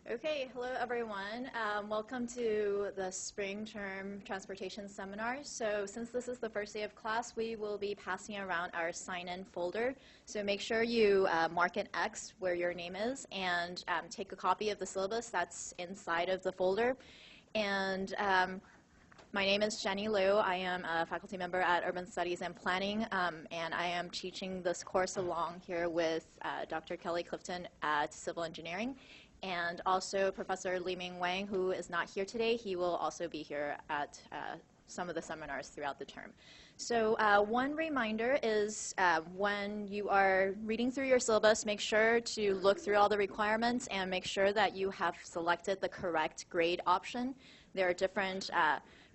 Okay, hello everyone. Welcome to the spring term transportation seminar. So since this is the first day of class, we will be passing around our sign-in folder. So make sure you mark an X where your name is and take a copy of the syllabus that's inside of the folder. And my name is Jenny Liu. I am a faculty member at Urban Studies and Planning, and I am teaching this course along here with Dr. Kelly Clifton at Civil Engineering, and also Professor Li-Ming Wang, who is not here today. He will also be here at some of the seminars throughout the term. So one reminder is when you are reading through your syllabus, make sure to look through all the requirements and make sure that you have selected the correct grade option. There are different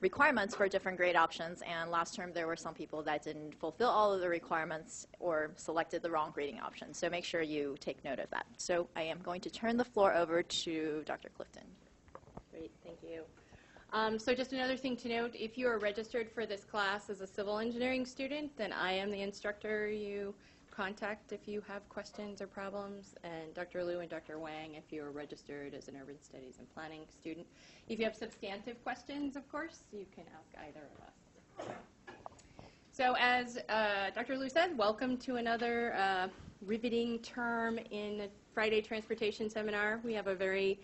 requirements for different grade options, and last term there were some people that didn't fulfill all of the requirements or selected the wrong grading option. So make sure you take note of that. So I am going to turn the floor over to Dr. Clifton. Great, thank you. So just another thing to note, if you are registered for this class as a civil engineering student, then I am the instructor you contact if you have questions or problems, and Dr. Liu and Dr. Wang if you are registered as an urban studies and planning student. If you have substantive questions, of course, you can ask either of us. So as Dr. Liu said, welcome to another riveting term in the Friday Transportation Seminar. We have a very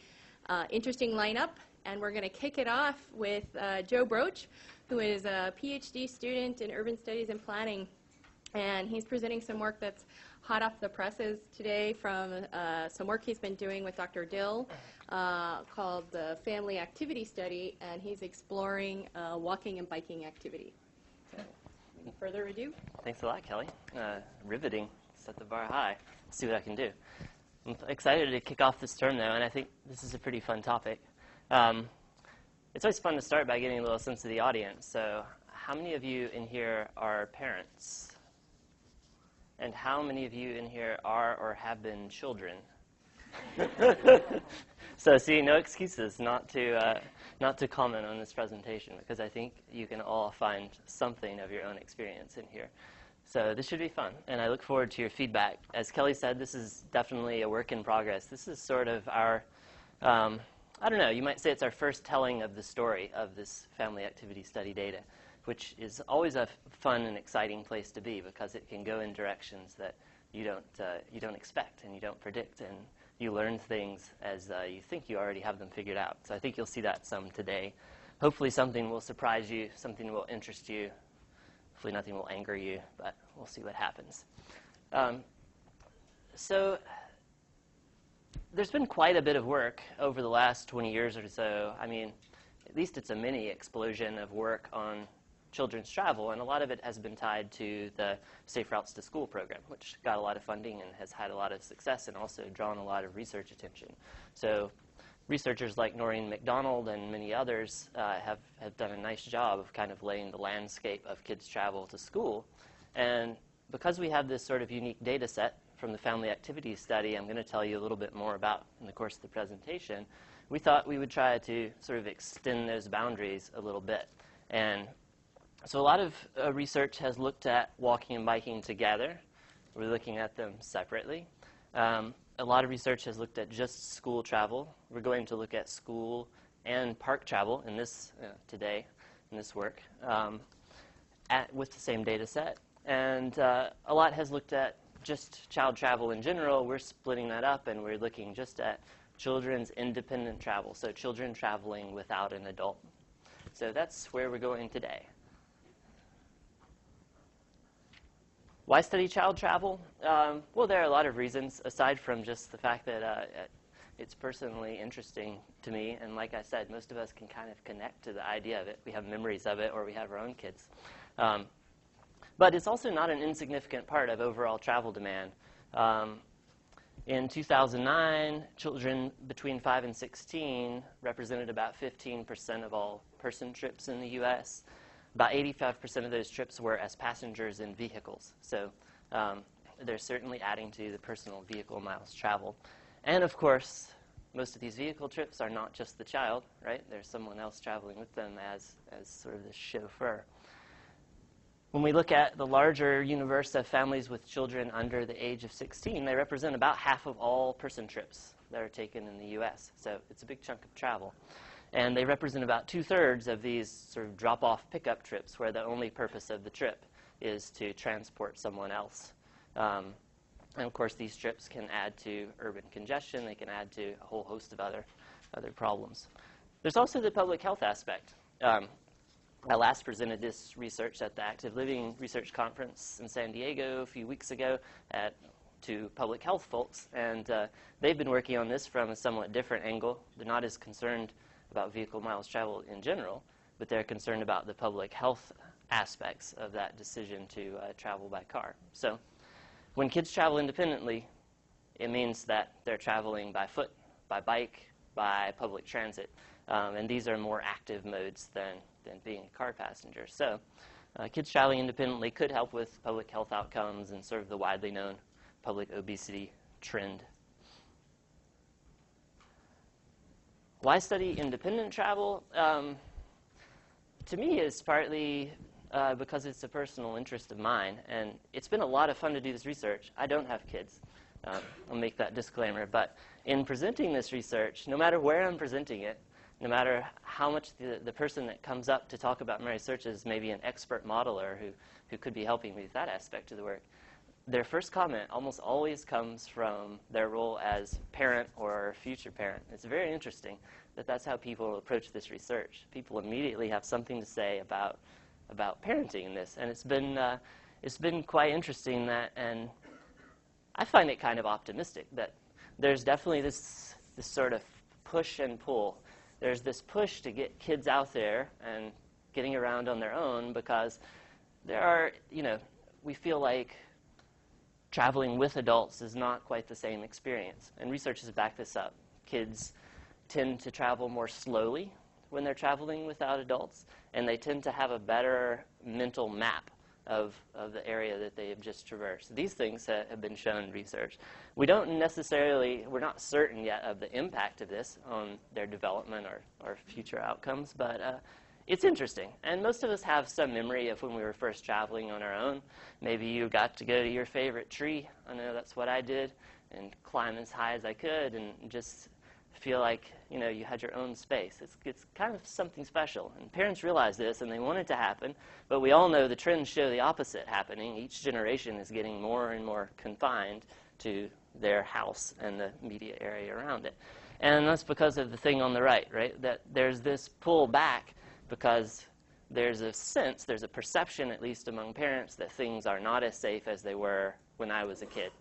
interesting lineup, and we're going to kick it off with Joe Broach, who is a Ph.D. student in urban studies and planning. And he's presenting some work that's hot off the presses today from some work he's been doing with Dr. Dill called the Family Activity Study, and he's exploring walking and biking activity. So, without further ado. Thanks a lot, Kelly. Riveting. Set the bar high. Let's see what I can do. I'm excited to kick off this term, though, and I think this is a pretty fun topic. It's always fun to start by getting a little sense of the audience. So how many of you in here are parents? And how many of you in here are or have been children? So see, no excuses not to comment on this presentation, because I think you can all find something of your own experience in here. So this should be fun, and I look forward to your feedback. As Kelly said, this is definitely a work in progress. This is sort of our, I don't know, you might say it's our first telling of the story of this family activity study data, which is always a fun and exciting place to be because it can go in directions that you don't expect and you don't predict, and you learn things as you think you already have them figured out. So I think you'll see that some today. Hopefully something will surprise you, something will interest you. Hopefully nothing will anger you, but we'll see what happens. So there's been quite a bit of work over the last 20 years or so. I mean, at least it's a mini explosion of work on children's travel, and a lot of it has been tied to the Safe Routes to School program, which got a lot of funding and has had a lot of success and also drawn a lot of research attention. So researchers like Noreen McDonald and many others have done a nice job of kind of laying the landscape of kids' travel to school. And because we have this sort of unique data set from the Family Activity Study I'm going to tell you a little bit more about in the course of the presentation, we thought we would try to sort of extend those boundaries a little bit. And so a lot of research has looked at walking and biking together. We're looking at them separately. A lot of research has looked at just school travel. We're going to look at school and park travel in this today, in this work, with the same data set. And a lot has looked at just child travel in general. We're splitting that up, and we're looking just at children's independent travel, so children traveling without an adult. So that's where we're going today. Why study child travel? Well, there are a lot of reasons, aside from just the fact that it's personally interesting to me. And like I said, most of us can kind of connect to the idea of it. We have memories of it, or we have our own kids. But it's also not an insignificant part of overall travel demand. In 2009, children between 5 and 16 represented about 15% of all person trips in the U.S. About 85% of those trips were as passengers in vehicles. So they're certainly adding to the personal vehicle miles traveled. And of course, most of these vehicle trips are not just the child, right? There's someone else traveling with them as sort of the chauffeur. When we look at the larger universe of families with children under the age of 16, they represent about half of all person trips that are taken in the U.S. So it's a big chunk of travel. And they represent about 2/3 of these sort of drop-off pickup trips where the only purpose of the trip is to transport someone else. And of course, these trips can add to urban congestion. They can add to a whole host of other problems. There's also the public health aspect. I last presented this research at the Active Living Research Conference in San Diego a few weeks ago to public health folks, and they've been working on this from a somewhat different angle. They're not as concerned about vehicle miles traveled in general, but they're concerned about the public health aspects of that decision to travel by car. So when kids travel independently, it means that they're traveling by foot, by bike, by public transit, and these are more active modes than being a car passenger. So kids traveling independently could help with public health outcomes and sort of the widely known public obesity trend. Why study independent travel? To me, it's partly because it's a personal interest of mine, and it's been a lot of fun to do this research. I don't have kids. I'll make that disclaimer. But in presenting this research, no matter where I'm presenting it, no matter how much the person that comes up to talk about my research is maybe an expert modeler who could be helping me with that aspect of the work, their first comment almost always comes from their role as parent or future parent. It's very interesting that that's how people approach this research. People immediately have something to say about parenting in this, and it's been quite interesting and I find it kind of optimistic that there's definitely this sort of push and pull. There's this push to get kids out there and getting around on their own because we feel like traveling with adults is not quite the same experience. And research has backed this up. Kids tend to travel more slowly when they're traveling without adults, and they tend to have a better mental map of the area that they have just traversed. These things have been shown in research. We're not certain yet of the impact of this on their development or future outcomes, but it's interesting. And most of us have some memory of when we were first traveling on our own. Maybe you got to go to your favorite tree. I know that's what I did, and climb as high as I could and just feel like you had your own space. It's kind of something special. And parents realize this, and they want it to happen. But we all know the trends show the opposite happening. Each generation is getting more and more confined to their house and the immediate area around it. And that's because of the thing on the right? That there's this pull back because there's a perception, at least among parents, that things are not as safe as they were when I was a kid.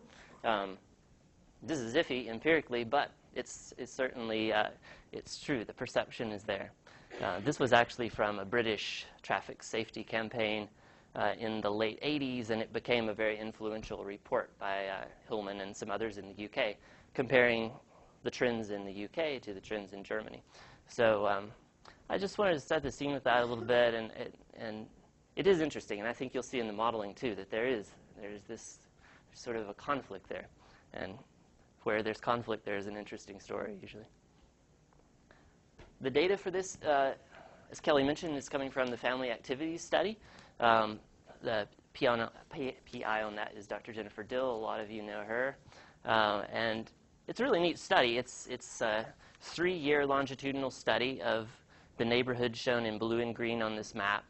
This is iffy empirically, but it's certainly it's true. The perception is there. This was actually from a British traffic safety campaign in the late 80s, and it became a very influential report by Hillman and some others in the UK, comparing the trends in the UK to the trends in Germany. So I just wanted to set the scene with that a little bit, and it is interesting, and I think you'll see in the modeling too that there's this sort of a conflict there, and where there's conflict, there's an interesting story usually. The data for this, as Kelly mentioned, is coming from the Family Activities Study. The PI on that is Dr. Jennifer Dill. A lot of you know her, and it's a really neat study. It's a 3-year longitudinal study of the neighborhoods shown in blue and green on this map.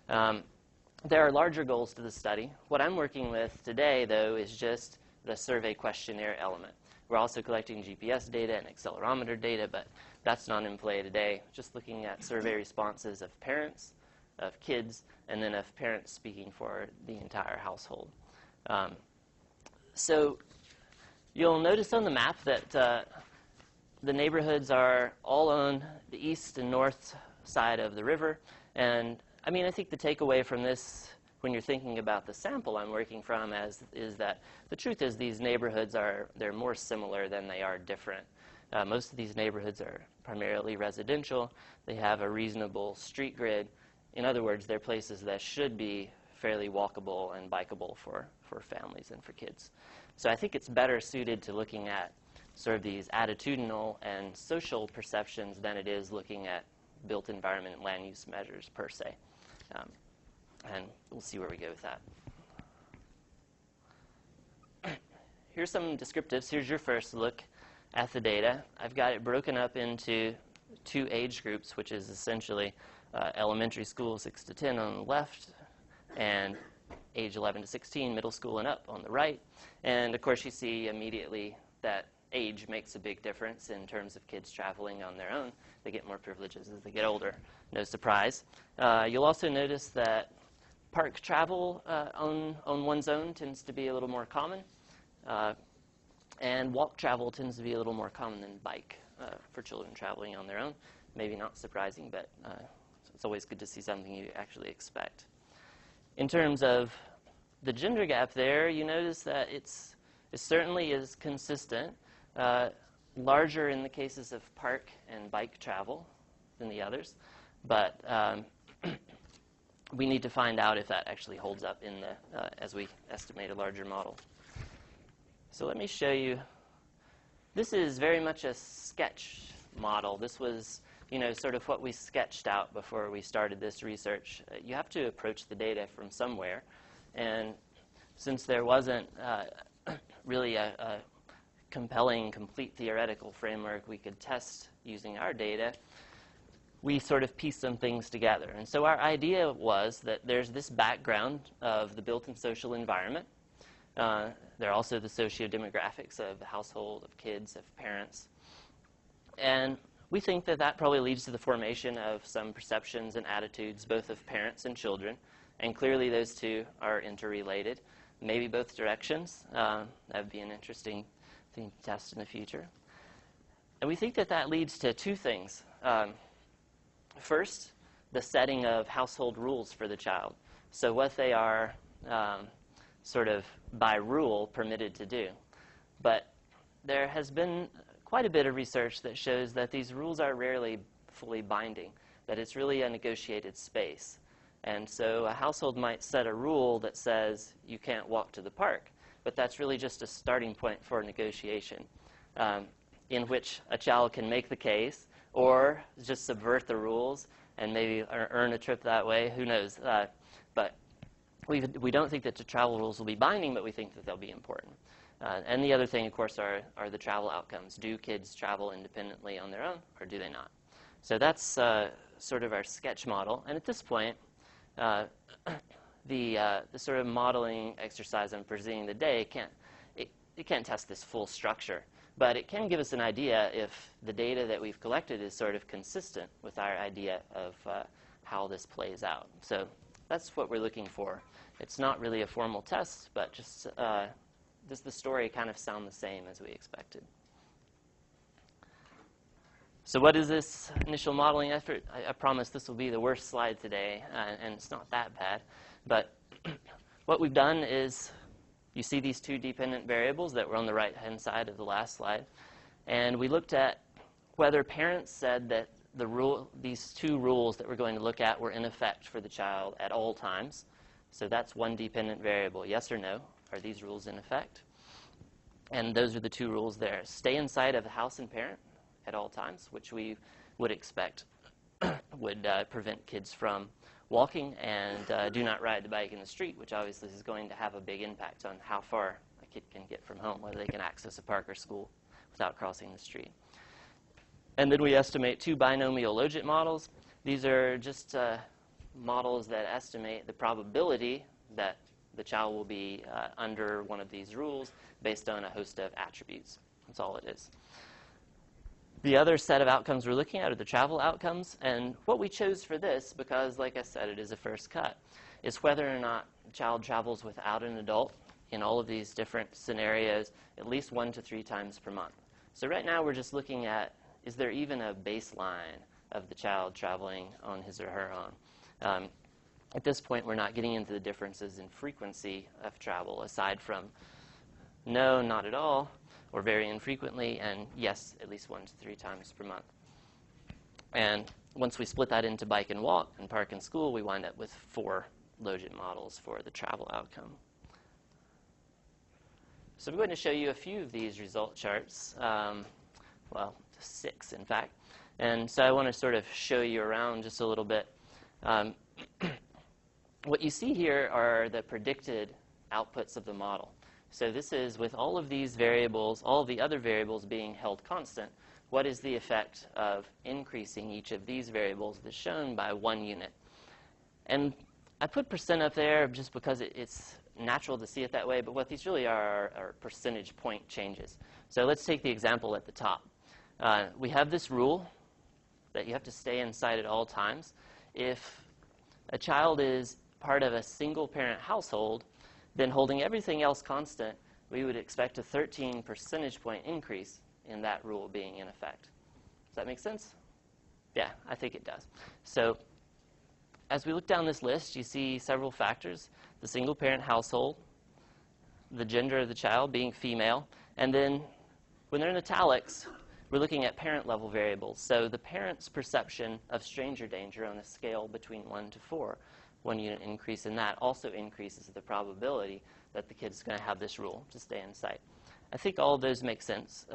There are larger goals to the study. What I'm working with today, though, is just the survey questionnaire element. We're also collecting GPS data and accelerometer data, but that's not in play today. Just looking at survey responses of parents, of kids, and then of parents speaking for the entire household. So you'll notice on the map that the neighborhoods are all on the east and north side of the river. And I think the takeaway from this, when you're thinking about the sample I'm working from, is that the truth is these neighborhoods they're more similar than they are different. Most of these neighborhoods are primarily residential. They have a reasonable street grid. In other words, they're places that should be fairly walkable and bikeable for families and for kids. So I think it's better suited to looking at sort of these attitudinal and social perceptions than it is looking at built environment and land use measures per se. And we'll see where we go with that. Here's some descriptives. Here's your first look at the data. I've got it broken up into 2 age groups, which is essentially elementary school 6 to 10 on the left, and age 11 to 16, middle school and up on the right. And of course, you see immediately that age makes a big difference in terms of kids traveling on their own. They get more privileges as they get older. No surprise. You'll also notice that park travel on one's own tends to be a little more common. And walk travel tends to be a little more common than bike for children traveling on their own. Maybe not surprising, but it's always good to see something you actually expect. In terms of the gender gap there, you notice that it certainly is consistent, larger in the cases of park and bike travel than the others, but we need to find out if that actually holds up in as we estimate a larger model. So let me show you. This is very much a sketch model. This was, sort of what we sketched out before we started this research. You have to approach the data from somewhere, and since there wasn't really a compelling, complete theoretical framework we could test using our data, we sort of pieced some things together. And so our idea was that there's this background of the built-in social environment. There are also the socio-demographics of the household, of kids, of parents. And we think that that probably leads to the formation of some perceptions and attitudes, both of parents and children. And clearly those two are interrelated, maybe both directions. That would be an interesting thing to test in the future. And we think that that leads to 2 things. First, the setting of household rules for the child. So what they are sort of by rule permitted to do. But there has been quite a bit of research that shows that these rules are rarely fully binding, that it's really a negotiated space. And so a household might set a rule that says you can't walk to the park, but that's really just a starting point for negotiation, in which a child can make the case or just subvert the rules and maybe earn a trip that way. Who knows? But we don't think that the travel rules will be binding, but we think that they'll be important. And the other thing, of course, are the travel outcomes. Do kids travel independently on their own, or do they not? So that's sort of our sketch model. And at this point, the sort of modeling exercise I'm presenting today it can't test this full structure, but it can give us an idea if the data that we've collected is sort of consistent with our idea of how this plays out. So that's what we're looking for. It's not really a formal test, but just does the story kind of sound the same as we expected? So what is this initial modeling effort? I promise this will be the worst slide today, and it's not that bad. But what we've done is, you see these 2 dependent variables that were on the right-hand side of the last slide. And we looked at whether parents said that these 2 rules that we're going to look at were in effect for the child at all times. So that's one dependent variable. Yes or no, are these rules in effect? And those are the 2 rules there. Stay inside of the house and parent at all times, which we would expect would prevent kids from walking, and do not ride the bike in the street, which obviously is going to have a big impact on how far a kid can get from home, whether they can access a park or school without crossing the street. And then we estimate 2 binomial logit models. These are just models that estimate the probability that the child will be under one of these rules based on a host of attributes. That's all it is. The other set of outcomes we're looking at are the travel outcomes. And what we chose for this, because like I said, it is a first cut, is whether or not a child travels without an adult in all of these different scenarios at least 1 to 3 times per month. So right now we're just looking at, is there even a baseline of the child traveling on his or her own? At this point, we're not getting into the differences in frequency of travel, aside from no, not at all, or very infrequently, and yes, at least 1 to 3 times per month. And once we split that into bike and walk and park and school, we wind up with 4 logit models for the travel outcome. So I'm going to show you a few of these result charts, well, 6 in fact. And so I want to sort of show you around just a little bit. what you see here are the predicted outputs of the model. So this is with all of these variables, all of the other variables being held constant, what is the effect of increasing each of these variables that's shown by 1 unit? And I put percent up there just because it's natural to see it that way, but what these really are percentage point changes. So let's take the example at the top. We have this rule that you have to stay inside at all times. If a child is part of a single-parent household, then holding everything else constant, we would expect a 13 percentage point increase in that rule being in effect. Does that make sense? Yeah, I think it does. So as we look down this list, you see several factors: the single-parent household, the gender of the child being female, and then when they're in italics, we're looking at parent-level variables. So the parent's perception of stranger danger on a scale between 1 to 4, 1 unit increase in that also increases the probability that the kid's going to have this rule to stay in sight. I think all of those make sense.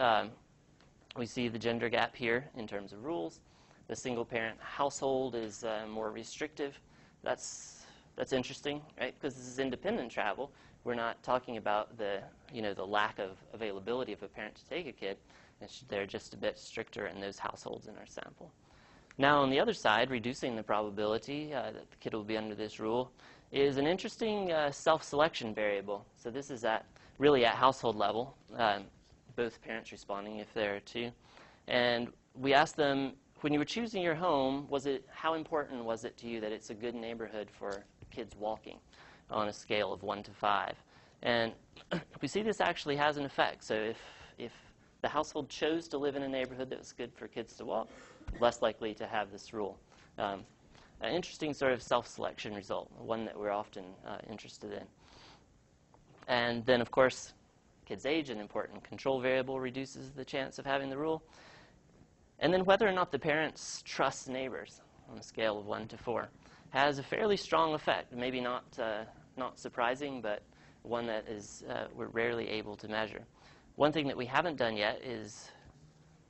We see the gender gap here in terms of rules. The single-parent household is more restrictive. That's interesting, right? Because this is independent travel. We're not talking about the lack of availability of a parent to take a kid. They're just a bit stricter in those households in our sample. Now, on the other side, reducing the probability that the kid will be under this rule is an interesting self-selection variable. So this is really at household level, both parents responding if there are two. And we asked them, when you were choosing your home, how important was it to you that it's a good neighborhood for kids walking on a scale of 1 to 5? And we see this actually has an effect. So if the household chose to live in a neighborhood that was good for kids to walk, less likely to have this rule. An interesting sort of self-selection result, one that we're often interested in. And then, of course, kids' age, an important control variable, reduces the chance of having the rule. And then whether or not the parents trust neighbors on a scale of 1 to 4 has a fairly strong effect. Maybe not surprising, but one that we're rarely able to measure. One thing that we haven't done yet is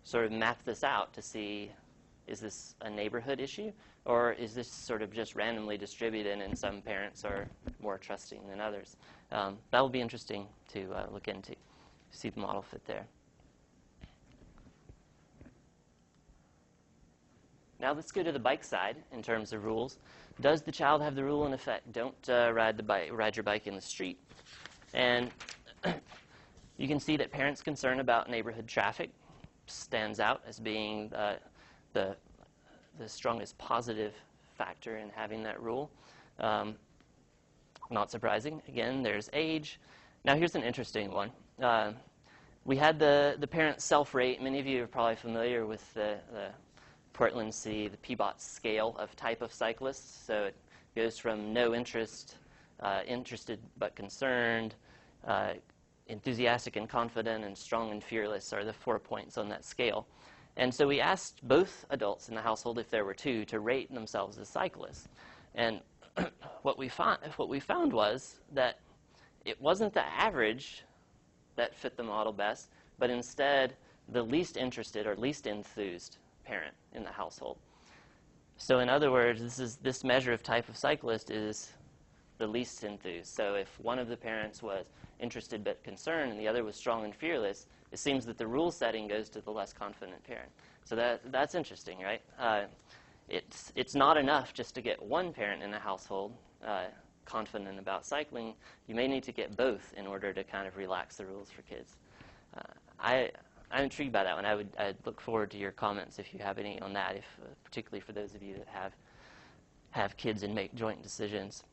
sort of map this out to see, is this a neighborhood issue, or is this sort of just randomly distributed and some parents are more trusting than others? That will be interesting to look into, see the model fit there. Now let's go to the bike side in terms of rules. Does the child have the rule in effect? Don't ride your bike in the street. And you can see that parents' concern about neighborhood traffic stands out as being the strongest positive factor in having that rule. Not surprising. Again, there's age. Now here's an interesting one. We had the parent self-rate. Many of you are probably familiar with the Portland City, the Peabot scale of type of cyclists. So it goes from no interest, interested but concerned, enthusiastic and confident, and strong and fearless are the 4 points on that scale. And so we asked both adults in the household, if there were two, to rate themselves as cyclists. And what we found was that it wasn't the average that fit the model best, but instead the least interested or least enthused parent in the household. So in other words, this measure of type of cyclist is the least enthused. So if one of the parents was interested but concerned and the other was strong and fearless, it seems that the rule setting goes to the less confident parent. So that's interesting, right? It's not enough just to get one parent in a household confident about cycling. You may need to get both in order to kind of relax the rules for kids. I'm intrigued by that one. I'd look forward to your comments if you have any on that, particularly for those of you that have kids and make joint decisions.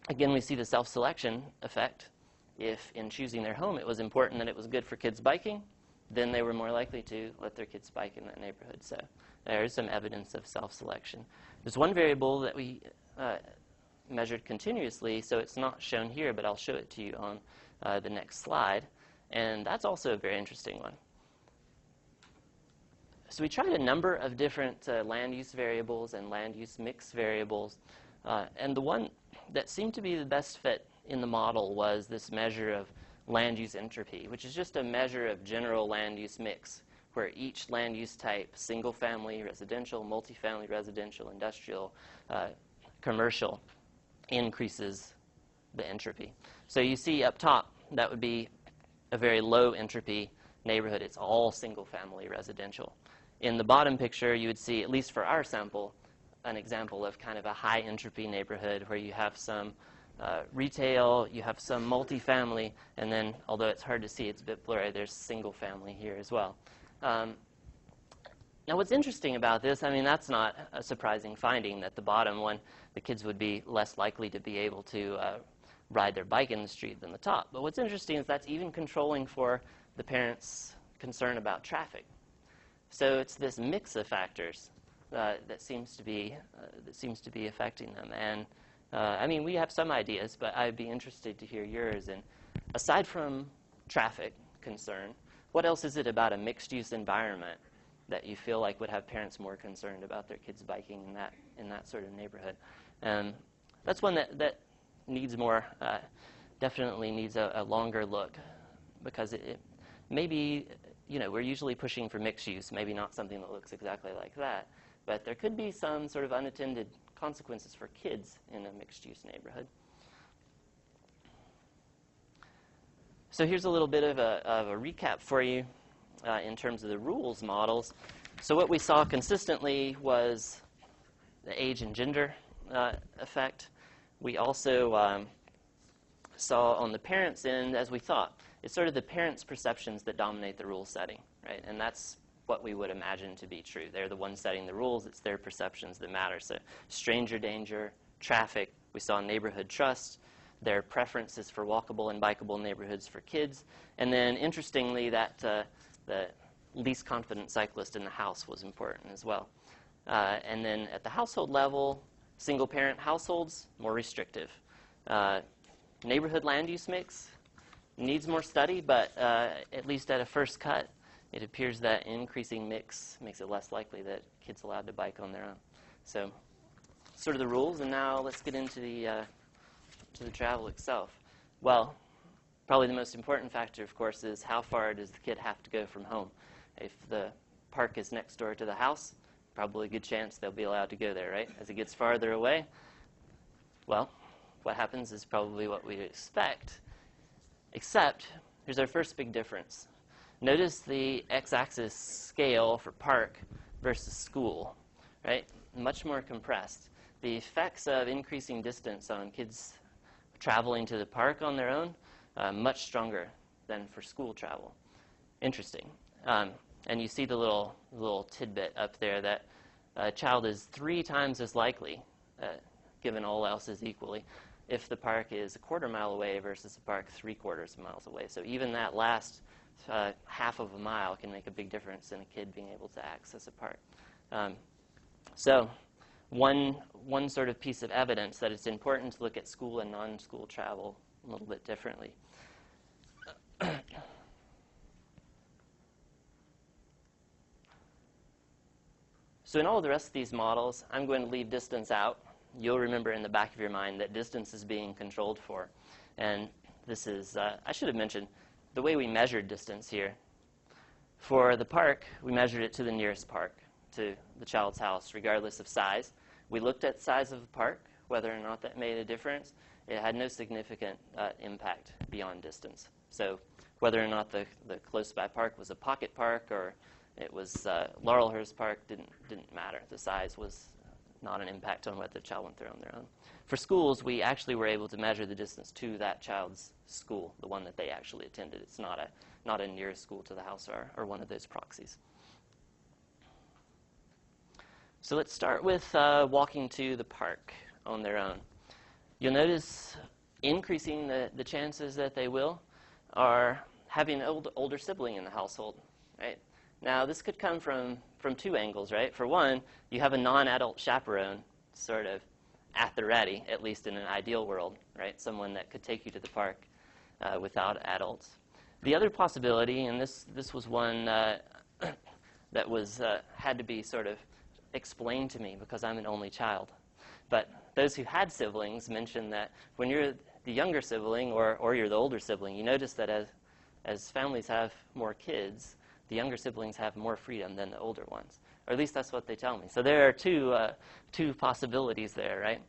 Again, we see the self-selection effect. If in choosing their home it was important that it was good for kids biking, then they were more likely to let their kids bike in that neighborhood. So there is some evidence of self-selection. There's one variable that we measured continuously, so it's not shown here, but I'll show it to you on the next slide. And that's also a very interesting one. So we tried a number of different land use variables and land use mix variables. And the one that seemed to be the best fit in the model was this measure of land use entropy, which is just a measure of general land use mix, where each land use type, single-family residential, multifamily residential, industrial, commercial, increases the entropy. So you see up top, that would be a very low entropy neighborhood. It's all single-family residential. In the bottom picture, you would see, at least for our sample, an example of kind of a high entropy neighborhood where you have some retail, you have some multifamily, and then, although it's hard to see, it's a bit blurry, there's single family here as well. Now, what's interesting about this, I mean, that's not a surprising finding that the bottom one, the kids would be less likely to be able to ride their bike in the street than the top. But what's interesting is that's even controlling for the parents' concern about traffic. So it's this mix of factors that seems to be affecting them. And I mean, we have some ideas, but I'd be interested to hear yours. And aside from traffic concern, what else is it about a mixed-use environment that you feel like would have parents more concerned about their kids biking in that sort of neighborhood? And that's one that needs more, definitely needs a longer look, because it maybe, you know, we're usually pushing for mixed use, maybe not something that looks exactly like that, but there could be some sort of unattended consequences for kids in a mixed-use neighborhood. So here's a little bit of a recap for you in terms of the rules models. So what we saw consistently was the age and gender effect. We also saw on the parents' end, as we thought, it's sort of the parents' perceptions that dominate the rule setting, right? And that's what we would imagine to be true. They're the ones setting the rules. It's their perceptions that matter. So stranger danger, traffic, we saw neighborhood trust, their preferences for walkable and bikeable neighborhoods for kids. And then, interestingly, that the least confident cyclist in the house was important as well. And then at the household level, single-parent households, more restrictive. Neighborhood land use mix needs more study, but at least at a first cut, it appears that increasing mix makes it less likely that kids are allowed to bike on their own. So, sort of the rules, and now let's get into the travel itself. Well, probably the most important factor, of course, is how far does the kid have to go from home? If the park is next door to the house, probably a good chance they'll be allowed to go there, right? As it gets farther away, well, what happens is probably what we'd expect, except here's our first big difference. Notice the x-axis scale for park versus school, right? Much more compressed. The effects of increasing distance on kids traveling to the park on their own, much stronger than for school travel. Interesting. And you see the little tidbit up there that a child is 3 times as likely, given all else is equally, if the park is a quarter mile away versus the park 3/4 miles away. So even that last half of a mile can make a big difference in a kid being able to access a park. So one sort of piece of evidence that it's important to look at school and non-school travel a little bit differently. So in all the rest of these models, I'm going to leave distance out. You'll remember in the back of your mind that distance is being controlled for. And this is, I should have mentioned, the way we measured distance here. For the park, we measured it to the nearest park, to the child's house, regardless of size. We looked at size of the park, whether or not that made a difference. It had no significant impact beyond distance. So whether or not the close-by park was a pocket park or it was Laurelhurst Park didn't matter. The size was not an impact on whether the child went there on their own. For schools, we actually were able to measure the distance to that child's school, the one that they actually attended. It's not a nearest school to the house or one of those proxies. So let's start with walking to the park on their own. You'll notice increasing the chances that they will are having an older sibling in the household, right? Now, this could come from 2 angles, right? For one, you have a non-adult chaperone sort of at the ready, at least in an ideal world, right? Someone that could take you to the park without adults. The other possibility, and this was one that was had to be sort of explained to me because I'm an only child. But those who had siblings mentioned that when you're the younger sibling or you're the older sibling, you notice that as families have more kids, the younger siblings have more freedom than the older ones. Or at least that's what they tell me. So there are two possibilities there, right?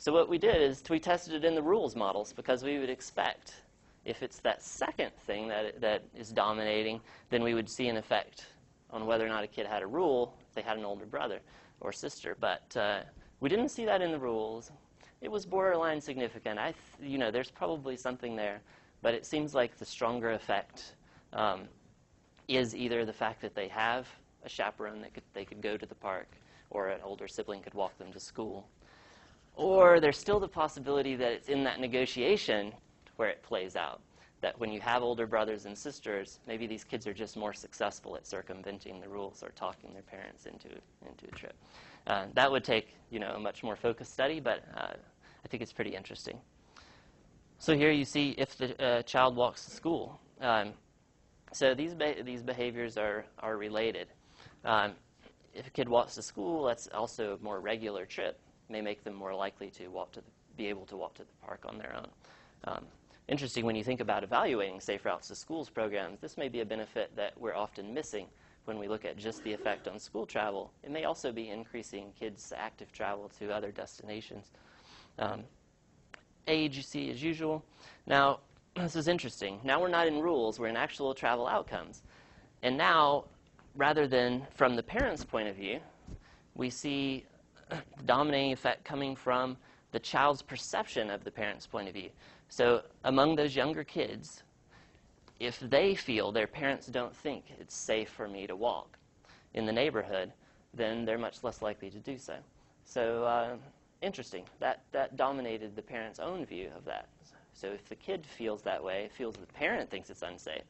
So what we did is we tested it in the rules models, because we would expect if it's that second thing that is dominating, then we would see an effect on whether or not a kid had a rule if they had an older brother or sister. But we didn't see that in the rules. It was borderline significant. There's probably something there, but it seems like the stronger effect is either the fact that they have a chaperone that they could go to the park, or an older sibling could walk them to school. Or there's still the possibility that it's in that negotiation where it plays out, that when you have older brothers and sisters, maybe these kids are just more successful at circumventing the rules or talking their parents into a trip. That would take a much more focused study, but I think it's pretty interesting. So here you see if the child walks to school. So these behaviors are related. If a kid walks to school, that's also a more regular trip. May make them more likely to be able to walk to the park on their own. Interesting when you think about evaluating Safe Routes to Schools programs, this may be a benefit that we're often missing when we look at just the effect on school travel. It may also be increasing kids' active travel to other destinations. Age, you see, as usual. Now, this is interesting. Now we're not in rules, we're in actual travel outcomes. And now, rather than from the parent's point of view, we see the dominating effect coming from the child's perception of the parent's point of view. So among those younger kids, if they feel their parents don't think it's safe for me to walk in the neighborhood, then they're much less likely to do so. So interesting. That dominated the parent's own view of that. So if the kid feels that way, feels the parent thinks it's unsafe,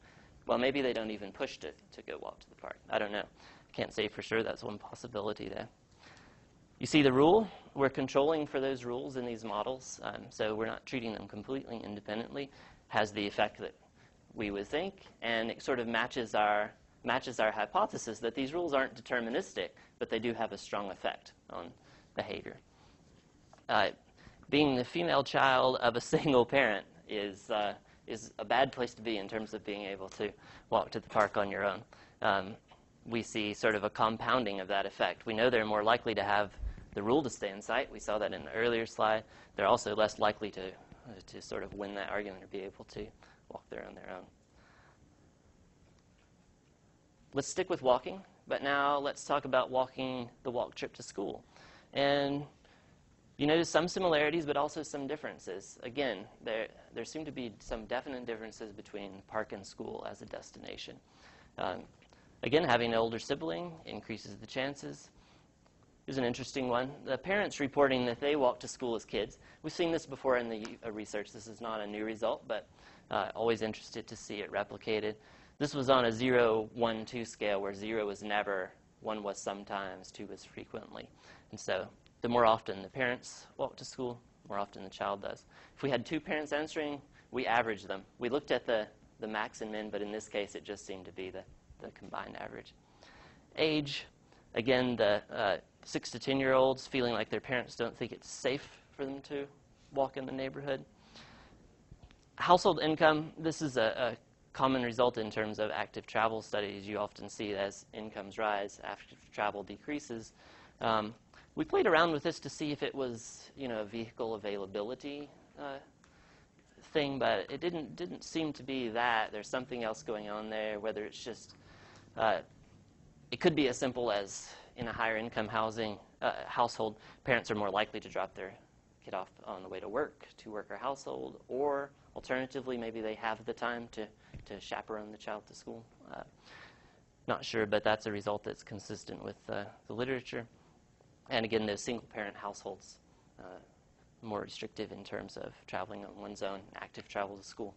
well, maybe they don't even push to go walk to the park. I don't know. Can't say for sure. That's one possibility there. You see the rule? We're controlling for those rules in these models, so we're not treating them completely independently. Has the effect that we would think, and it sort of matches our hypothesis that these rules aren't deterministic, but they do have a strong effect on behavior. Being the female child of a single parent is a bad place to be in terms of being able to walk to the park on your own. We see sort of a compounding of that effect. We know they're more likely to have the rule to stay in sight. We saw that in the earlier slide. They're also less likely to sort of win that argument or be able to walk there on their own. Let's stick with walking, but now let's talk about the walk trip to school. And you notice some similarities, but also some differences. Again, there seem to be some definite differences between park and school as a destination. Again, having an older sibling increases the chances. Here's an interesting one. The parents reporting that they walk to school as kids. We've seen this before in the research. This is not a new result, but always interested to see it replicated. This was on a 0, 1, 2 scale, where 0 was never, 1 was sometimes, 2 was frequently. And so the more often the parents walk to school, the more often the child does. If we had 2 parents answering, we averaged them. We looked at the max and min, but in this case it just seemed to be the combined average. Age, again, the 6 to 10-year-olds feeling like their parents don't think it's safe for them to walk in the neighborhood. Household income, this is a common result in terms of active travel studies. You often see as incomes rise, active travel decreases. We played around with this to see if it was, a vehicle availability thing, but it didn't seem to be that. There's something else going on there, whether it's just, it could be as simple as in a higher income household, parents are more likely to drop their kid off on the way to work, two-worker household, or alternatively, maybe they have the time to chaperone the child to school. Not sure, but that's a result that's consistent with the literature. And again, those single-parent households, more restrictive in terms of traveling on one's own, active travel to school.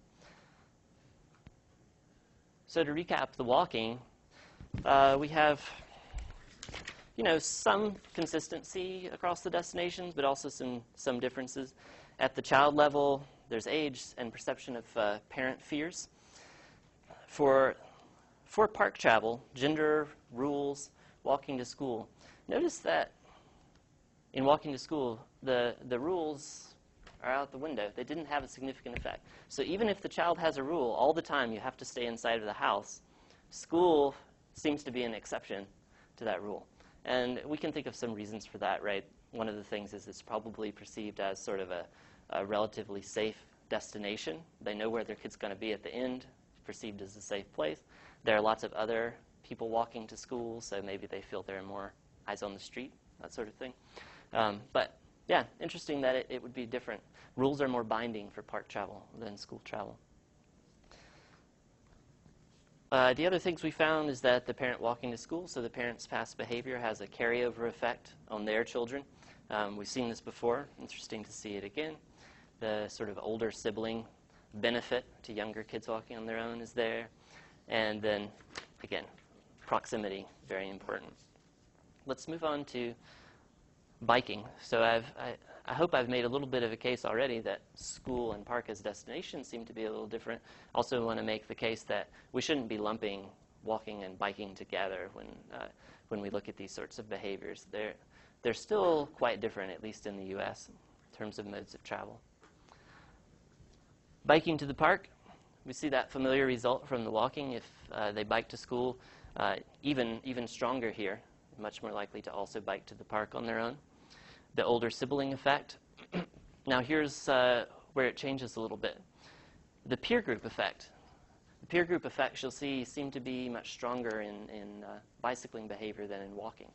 So to recap the walking, we have some consistency across the destinations, but also some differences. At the child level, there's age and perception of parent fears. For park travel, gender, rules, walking to school, notice that in walking to school, the rules are out the window. They didn't have a significant effect. So even if the child has a rule all the time, you have to stay inside of the house, school seems to be an exception to that rule. And we can think of some reasons for that, right? one of the things is it's probably perceived as sort of a relatively safe destination. They know where their kid's going to be at the end, perceived as a safe place. There are lots of other people walking to school, so maybe they feel there are more eyes on the street, that sort of thing. But yeah, interesting that it would be different. Rules are more binding for park travel than school travel. The other things we found is that the parent walking to school, so the parent's past behavior has a carryover effect on their children. We've seen this before. Interesting to see it again. The sort of older sibling benefit to younger kids walking on their own is there. And then, again, proximity, very important. Let's move on to biking. So I hope I've made a little bit of a case already that school and park as destinations seem to be a little different. Also want to make the case that we shouldn't be lumping walking and biking together when we look at these sorts of behaviors. They're still quite different, at least in the U.S., in terms of modes of travel. Biking to the park, we see that familiar result from the walking. If they bike to school, even stronger here, much more likely to also bike to the park on their own. The older sibling effect. Now here's where it changes a little bit. The peer group effect. The peer group effects you'll see seem to be much stronger in bicycling behavior than in walking.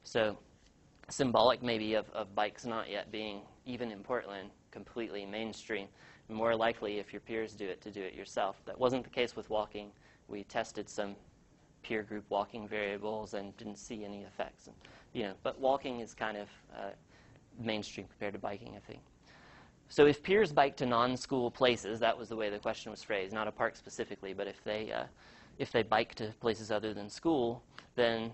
So symbolic maybe of bikes not yet being, even in Portland, completely mainstream. More likely if your peers do it to do it yourself. That wasn't the case with walking. We tested some peer group walking variables and didn't see any effects. And, but walking is kind of mainstream compared to biking, I think. So if peers bike to non-school places, that was the way the question was phrased, not a park specifically, but if they bike to places other than school, then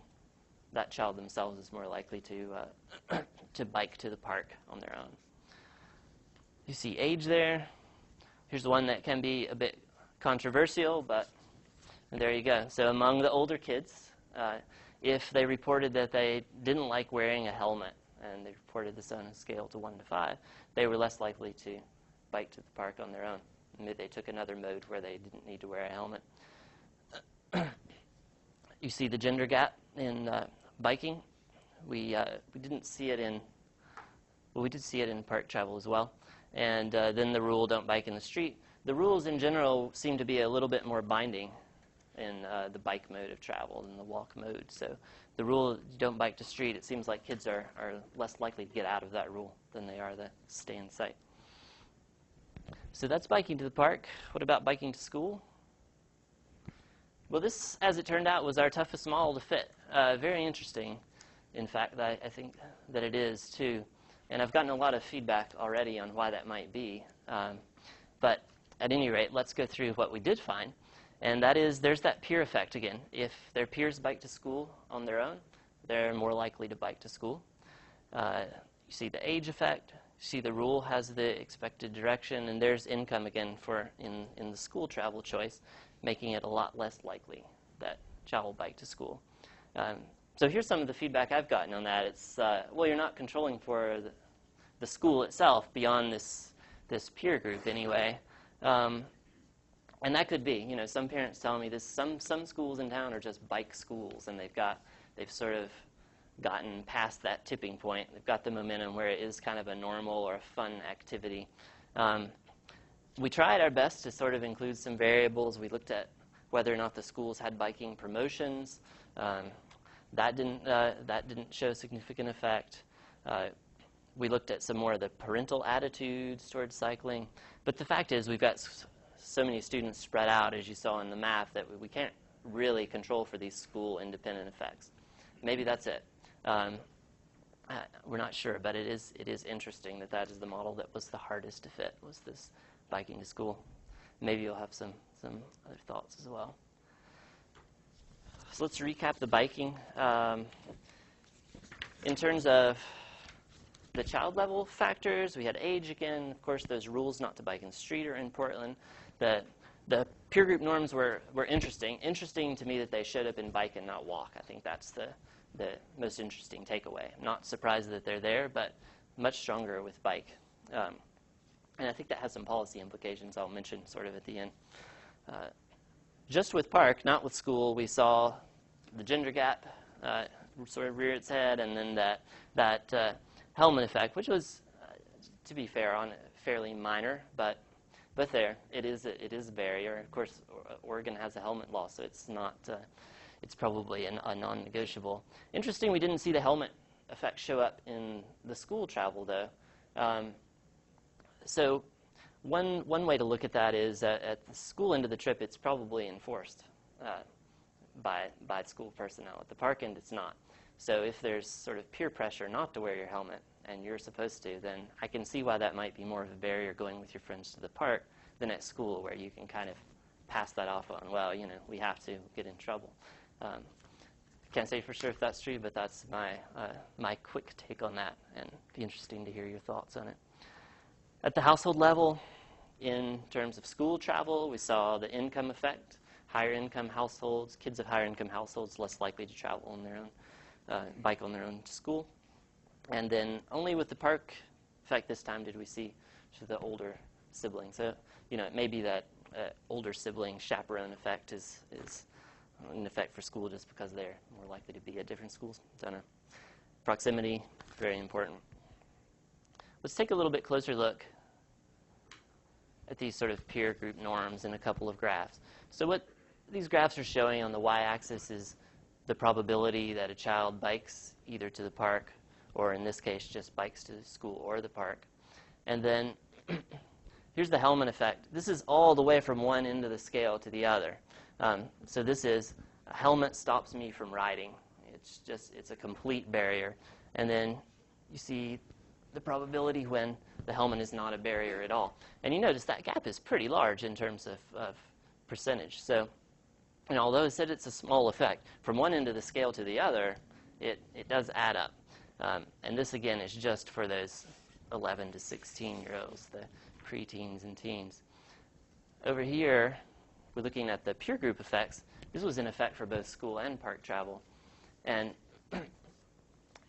that child themselves is more likely to to bike to the park on their own. You see age there. Here's one that can be a bit controversial, but there you go. So among the older kids, if they reported that they didn't like wearing a helmet, and they reported this on a scale to 1 to 5, they were less likely to bike to the park on their own. Maybe they took another mode where they didn't need to wear a helmet. You see the gender gap in biking. We didn't see it in, well, we did see it in park travel as well. And then the rule, don't bike in the street. The rules in general seem to be a little bit more binding in the bike mode of travel than the walk mode. So the rule, don't bike to street, it seems like kids are less likely to get out of that rule than they are to stay in sight. So that's biking to the park. What about biking to school? Well, this, as it turned out, was our toughest model to fit. Very interesting, in fact, I think that it is, too. And I've gotten a lot of feedback already on why that might be. But at any rate, let's go through what we did find. And that is, there's that peer effect again. If their peers bike to school on their own, they're more likely to bike to school. You see the age effect. You see the rule has the expected direction. And there's income again for in the school travel choice, making it a lot less likely that child will bike to school. So here's some of the feedback I've gotten on that. It's, well, you're not controlling for the school itself beyond this peer group anyway. And that could be, some parents tell me this. Some schools in town are just bike schools, and they've sort of gotten past that tipping point. They've got the momentum where it is kind of a normal or a fun activity. We tried our best to sort of include some variables. We looked at whether or not the schools had biking promotions. That didn't show significant effect. We looked at some more of the parental attitudes towards cycling. But the fact is, we've got so many students spread out, as you saw in the map, that we can't really control for these school independent effects. Maybe that's it. We're not sure, but it is interesting that is the model that was the hardest to fit, was this biking to school. Maybe you'll have some other thoughts as well. So let's recap the biking. In terms of the child level factors, we had age again. Of course, those rules not to bike in the street are in Portland. The peer group norms were interesting. Interesting to me that they showed up in bike and not walk. I think that's the most interesting takeaway. I'm not surprised that they're there, but much stronger with bike. And I think that has some policy implications I'll mention sort of at the end. Just with park, not with school, we saw the gender gap sort of rear its head, and then that helmet effect, which was, to be fair, fairly minor, but there it is a barrier. Of course, Oregon has a helmet law, so it's not. It's probably a non-negotiable. Interesting, we didn't see the helmet effect show up in the school travel, though. So one way to look at that is at the school end of the trip, it's probably enforced by school personnel. At the park end, it's not. So if there's sort of peer pressure not to wear your helmet, and you're supposed to, then I can see why that might be more of a barrier going with your friends to the park than at school, where you can kind of pass that off on, well, you know, we have to get in trouble. Can't say for sure if that's true, but that's my quick take on that, and it'd be interesting to hear your thoughts on it. At the household level, in terms of school travel, we saw the income effect. Higher income households, kids of higher income households, less likely to travel on their own, bike on their own to school. And then only with the park effect this time did we see the older siblings. So, you know, it may be that older sibling chaperone effect is in effect for school just because they're more likely to be at different schools. Don't know. Proximity, very important. Let's take a little bit closer look at these sort of peer group norms in a couple of graphs. So what these graphs are showing on the y-axis is the probability that a child bikes either to the park or in this case just bikes to school or the park. And then here's the helmet effect. This is all the way from one end of the scale to the other. So this is a helmet stops me from riding. It's a complete barrier. And then you see the probability when the helmet is not a barrier at all. And you notice that gap is pretty large in terms of percentage. So, and although I said it's a small effect, from one end of the scale to the other, it does add up. And this, again, is just for those 11 to 16-year-olds, the preteens and teens. Over here, we're looking at the peer group effects. This was in effect for both school and park travel. And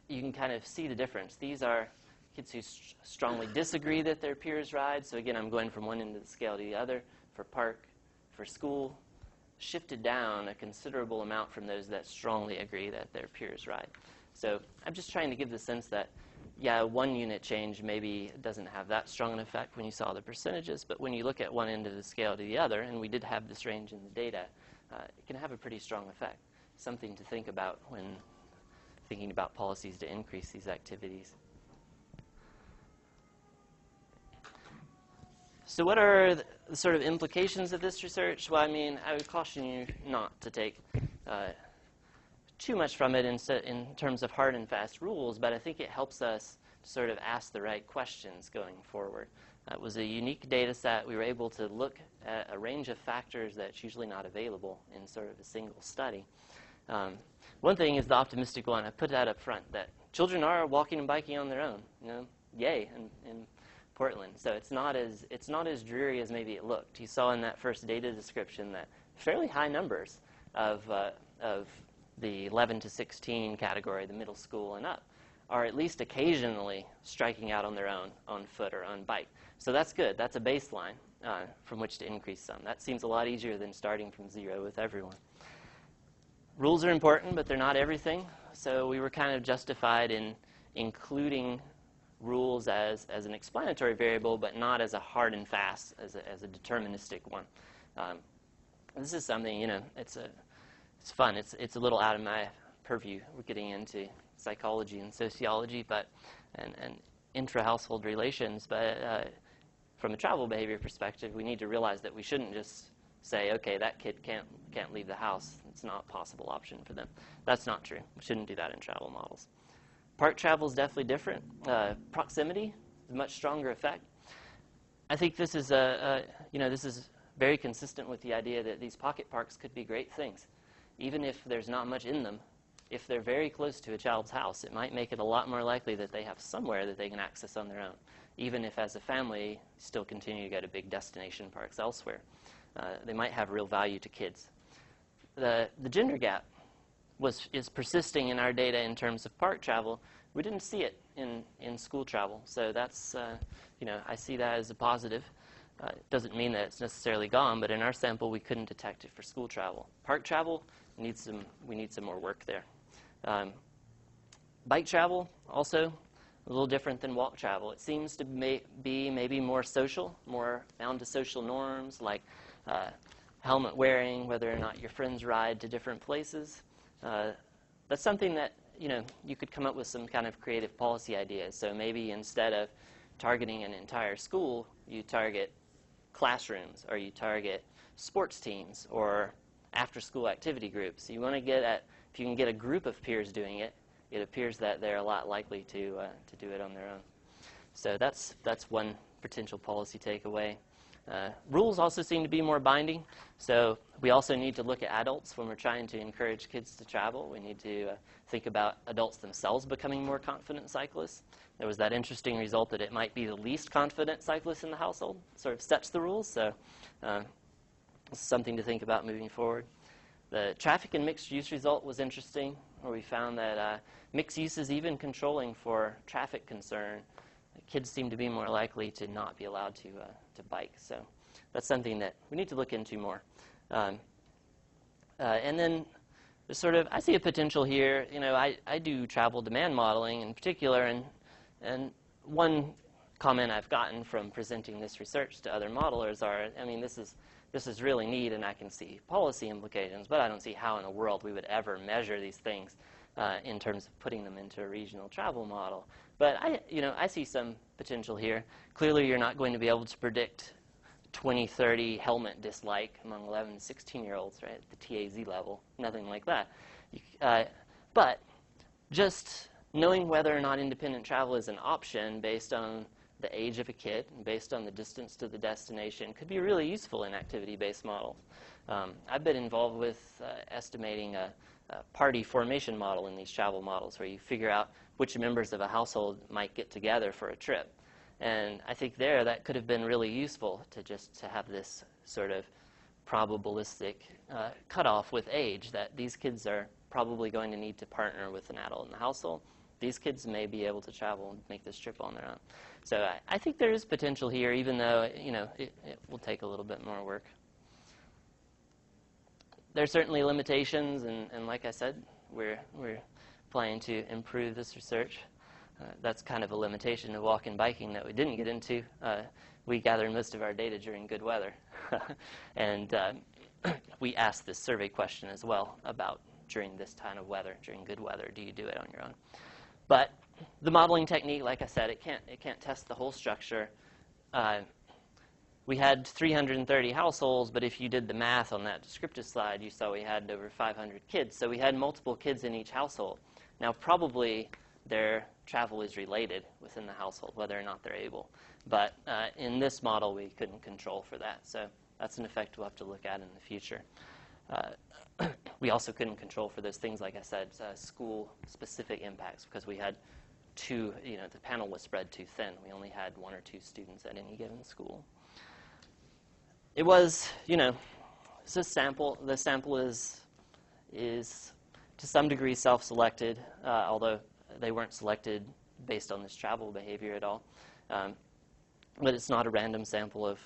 you can kind of see the difference. These are kids who strongly disagree that their peers ride. So again, I'm going from one end of the scale to the other. For park, for school, shifted down a considerable amount from those that strongly agree that their peers ride. So I'm just trying to give the sense that, yeah, one unit change maybe doesn't have that strong an effect when you saw the percentages, but when you look at one end of the scale to the other, and we did have this range in the data, it can have a pretty strong effect. Something to think about when thinking about policies to increase these activities. So what are the sort of implications of this research? Well, I mean, I would caution you not to take too much from it in terms of hard and fast rules, but I think it helps us to sort of ask the right questions going forward. It was a unique data set. We were able to look at a range of factors that's usually not available in sort of a single study. One thing is the optimistic one. I put that up front, that children are walking and biking on their own. You know, yay, in Portland. So it's not as dreary as maybe it looked. You saw in that first data description that fairly high numbers of the 11 to 16 category, the middle school and up, are at least occasionally striking out on their own, on foot or on bike. So that's good. That's a baseline from which to increase some. That seems a lot easier than starting from zero with everyone. Rules are important, but they're not everything. So we were kind of justified in including rules as an explanatory variable, but not as a hard and fast, as a deterministic one. This is something, you know, it's fun. It's a little out of my purview. We're getting into psychology and sociology, and intra-household relations. But from a travel behavior perspective, we need to realize that we shouldn't just say, okay, that kid can't leave the house. It's not a possible option for them. That's not true. We shouldn't do that in travel models. Park travel is definitely different. Proximity is a much stronger effect. I think this is this is very consistent with the idea that these pocket parks could be great things. Even if there's not much in them, if they're very close to a child's house, it might make it a lot more likely that they have somewhere that they can access on their own, even if as a family still continue to go to big destination parks elsewhere. They might have real value to kids. The gender gap is persisting in our data in terms of park travel. We didn't see it in school travel, so that's I see that as a positive. It doesn't mean that it's necessarily gone, but in our sample we couldn't detect it for school travel. Park travel, we need some more work there. Bike travel also a little different than walk travel. It seems to be maybe more social, more bound to social norms, like helmet wearing, whether or not your friends ride to different places. That's something that, you could come up with some kind of creative policy ideas. So maybe instead of targeting an entire school, you target classrooms, or you target sports teams, or after-school activity groups. You want to get at, if you can get a group of peers doing it, it appears that they're a lot likely to do it on their own. So that's one potential policy takeaway. Rules also seem to be more binding. So we also need to look at adults when we're trying to encourage kids to travel. We need to think about adults themselves becoming more confident cyclists. There was that interesting result that it might be the least confident cyclist in the household sort of sets the rules. So something to think about moving forward. The traffic and mixed use result was interesting, where we found that mixed use is even controlling for traffic concern. Kids seem to be more likely to not be allowed to bike. So that's something that we need to look into more. And then I see a potential here. I do travel demand modeling in particular, and one comment I've gotten from presenting this research to other modelers are, this is really neat, and I can see policy implications, but I don't see how in the world we would ever measure these things in terms of putting them into a regional travel model. But I see some potential here. Clearly, you're not going to be able to predict 20-30 helmet dislike among 11 to 16-year-olds, right, at the TAZ level, nothing like that. But just knowing whether or not independent travel is an option based on the age of a kid and based on the distance to the destination could be really useful in activity-based models. I've been involved with estimating a party formation model in these travel models, where you figure out which members of a household might get together for a trip. And I think that could have been really useful to have this sort of probabilistic cutoff with age, that these kids are probably going to need to partner with an adult in the household. These kids may be able to travel and make this trip on their own. So I think there is potential here, even though it will take a little bit more work. There's certainly limitations, and like I said, we're planning to improve this research. That's kind of a limitation of walking and biking that we didn't get into. We gathered most of our data during good weather. And we asked this survey question as well about during this kind of weather, during good weather, do you do it on your own? But the modeling technique, like I said, it can't test the whole structure. We had 330 households, but if you did the math on that descriptive slide, you saw we had over 500 kids. So we had multiple kids in each household. Now, probably their travel is related within the household, whether or not they're able. But in this model, we couldn't control for that. So that's an effect we'll have to look at in the future. We also couldn't control for those things, like I said, school-specific impacts, because we had the panel was spread too thin. We only had 1 or 2 students at any given school. It was, it's a sample. The sample is to some degree self-selected, although they weren't selected based on this travel behavior at all. But it's not a random sample of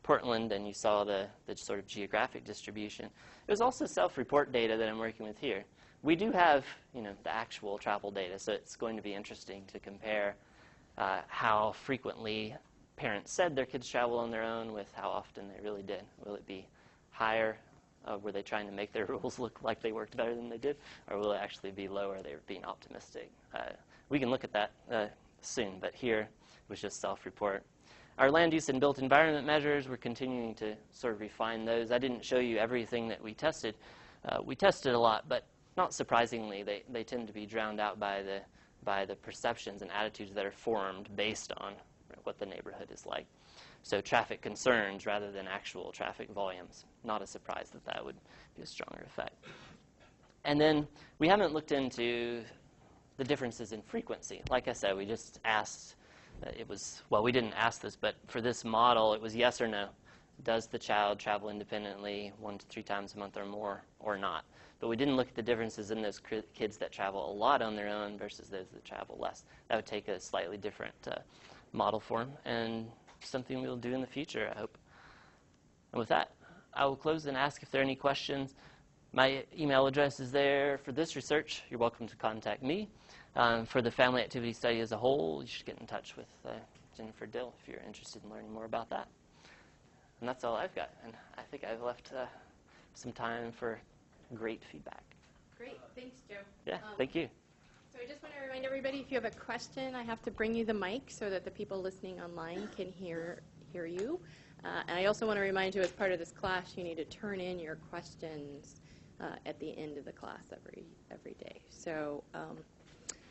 Portland, and you saw the sort of geographic distribution. It was also self-report data that I'm working with here. We do have, the actual travel data, so it's going to be interesting to compare how frequently parents said their kids travel on their own with how often they really did. Will it be higher? Were they trying to make their rules look like they worked better than they did? Or will it actually be lower? They were being optimistic. We can look at that soon, but here it was just self-report. Our land use and built environment measures, we're continuing to sort of refine those. I didn't show you everything that we tested. We tested a lot, but not surprisingly, they tend to be drowned out by the perceptions and attitudes that are formed based on what the neighborhood is like. So traffic concerns rather than actual traffic volumes. Not a surprise that would be a stronger effect. And then we haven't looked into the differences in frequency. Like I said, we just asked, we didn't ask this, but for this model, it was yes or no. Does the child travel independently 1 to 3 times a month or more or not? But we didn't look at the differences in those kids that travel a lot on their own versus those that travel less. That would take a slightly different model form, and something we'll do in the future, I hope. And with that, I will close and ask if there are any questions. My email address is there for this research. You're welcome to contact me. For the family activity study as a whole, you should get in touch with Jennifer Dill if you're interested in learning more about that. And that's all I've got. And I think I've left some time for great feedback. Great. Thanks, Joe. Yeah, thank you. So I just want to remind everybody, if you have a question, I have to bring you the mic so that the people listening online can hear you. And I also want to remind you, as part of this class, you need to turn in your questions at the end of the class every day. So,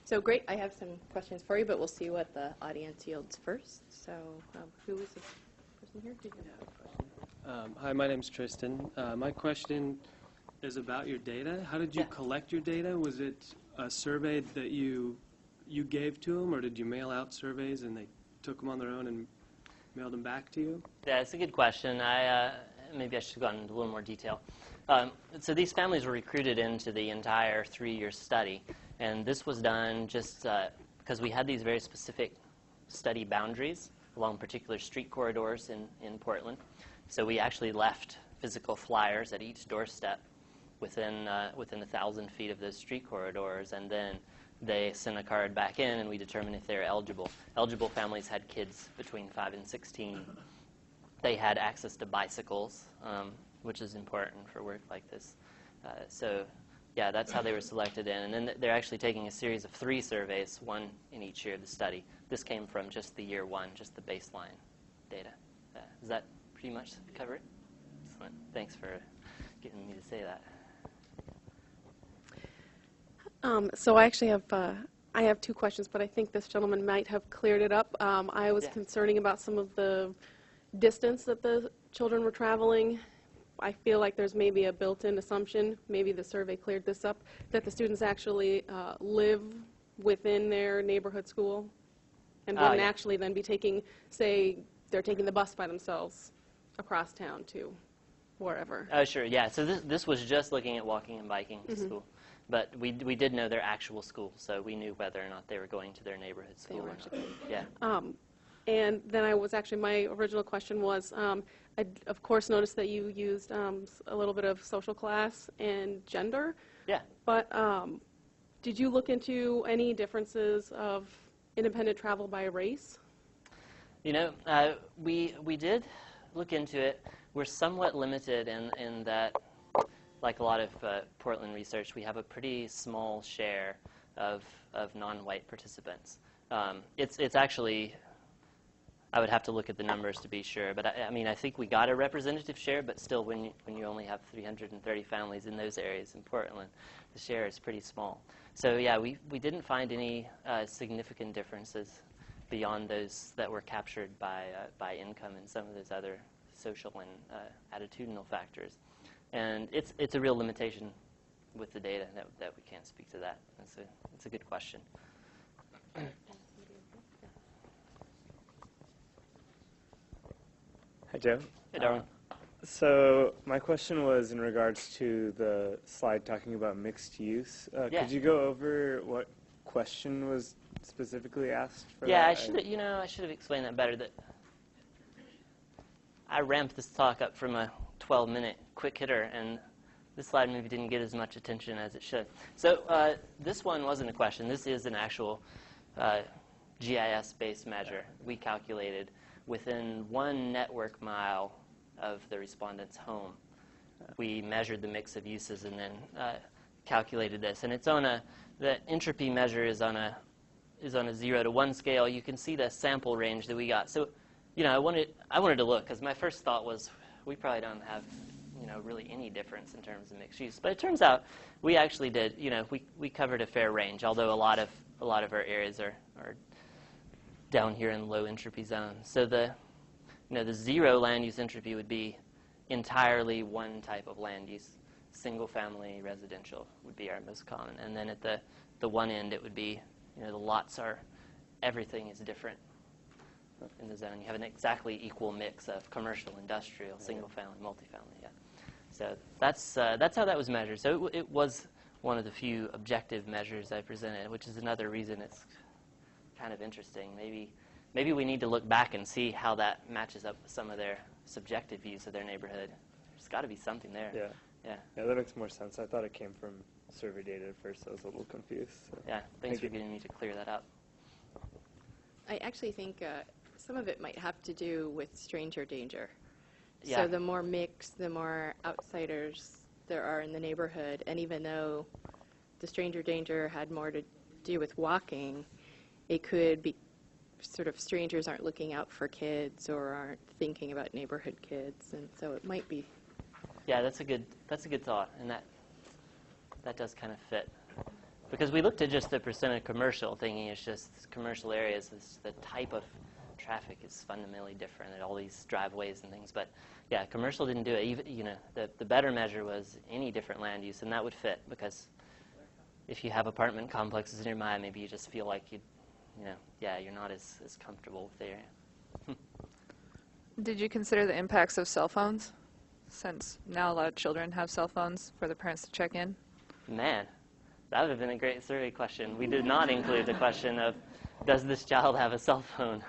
so great. I have some questions for you, but we'll see what the audience yields first. So who is this person here? Hi, my name's Tristan. My question is about your data. How did you collect your data? Was it a survey that you gave to them, or did you mail out surveys and they took them on their own and mailed them back to you? Yeah, it's a good question. Maybe I should have gone into a little more detail. So these families were recruited into the entire 3-year study, and this was done just because we had these very specific study boundaries along particular street corridors in Portland. So we actually left physical flyers at each doorstep within 1,000 feet of those street corridors, and then they sent a card back in, and we determined if they were eligible. Eligible families had kids between 5 and 16. They had access to bicycles, which is important for work like this. So, yeah, that's how they were selected in. And then they're actually taking a series of 3 surveys, 1 in each year of the study. This came from just the year 1, just the baseline data. Does that pretty much cover it? Excellent. Thanks for getting me to say that. So I actually have 2 questions, but I think this gentleman might have cleared it up. I was concerning about some of the distance that the children were traveling. I feel like there's maybe a built-in assumption, maybe the survey cleared this up, that the students actually live within their neighborhood school and wouldn't actually then be taking, say, they're taking the bus by themselves across town to wherever. Oh, sure, yeah. So this was just looking at walking and biking to school. But we did know their actual school, so we knew whether or not they were going to their neighborhood school or not. Yeah. And then my original question was, I, of course, noticed that you used a little bit of social class and gender. Yeah. But did you look into any differences of independent travel by race? You know, we did look into it. We're somewhat limited in that, like a lot of Portland research, we have a pretty small share of non-white participants. It's actually, I would have to look at the numbers to be sure, but I mean, I think we got a representative share, but still when you only have 330 families in those areas in Portland, the share is pretty small. So yeah, we didn't find any significant differences beyond those that were captured by income and some of those other social and attitudinal factors. And it's a real limitation with the data that we can't speak to that. It's a good question. Hi, Joe. Hey, Darwin. So my question was in regards to the slide talking about mixed use. Could you go over what question was specifically asked for that? I should have explained that better. That I ramped this talk up from a 12-minute quick hitter, and this slide maybe didn't get as much attention as it should. So this one wasn't a question. This is an actual GIS-based measure. We calculated within 1 network mile of the respondent's home. We measured the mix of uses and then calculated this. And it's on the entropy measure is on a 0 to 1 scale. You can see the sample range that we got. So, you know, I wanted to look, because my first thought was we probably don't have, you know, really any difference in terms of mixed use. But it turns out we actually did. You know, we covered a fair range, although a lot of our areas are down here in low entropy zones. So the 0 land use entropy would be entirely one type of land use. Single family residential would be our most common. And then at the one end, it would be, you know, the lots are, everything is different in the zone. You have an exactly equal mix of commercial, industrial, single family, multifamily. Yeah. So that's how that was measured. So it was one of the few objective measures I presented, which is another reason it's kind of interesting. Maybe we need to look back and see how that matches up with some of their subjective views of their neighborhood. There's got to be something there. Yeah. Yeah. Yeah, that makes more sense. I thought it came from survey data at first. I was a little confused. So. Yeah, thanks for getting me to clear that up. I actually think some of it might have to do with stranger danger. Yeah. So the more mixed, the more outsiders there are in the neighborhood, and even though the stranger danger had more to do with walking, it could be sort of strangers aren't looking out for kids or aren't thinking about neighborhood kids, and so it might be. Yeah, that's a good thought, and that does kind of fit. Because we looked at just the percent of commercial, thinking it's just commercial areas, the type of traffic is fundamentally different at all these driveways and things. But yeah, commercial didn't do it. Even, the better measure was any different land use, and that would fit because if you have apartment complexes nearby, maybe you just feel like you're not as comfortable with the area. Did you consider the impacts of cell phones, since now a lot of children have cell phones for the parents to check in? Man, that would have been a great survey question. We did not include the question of, does this child have a cell phone?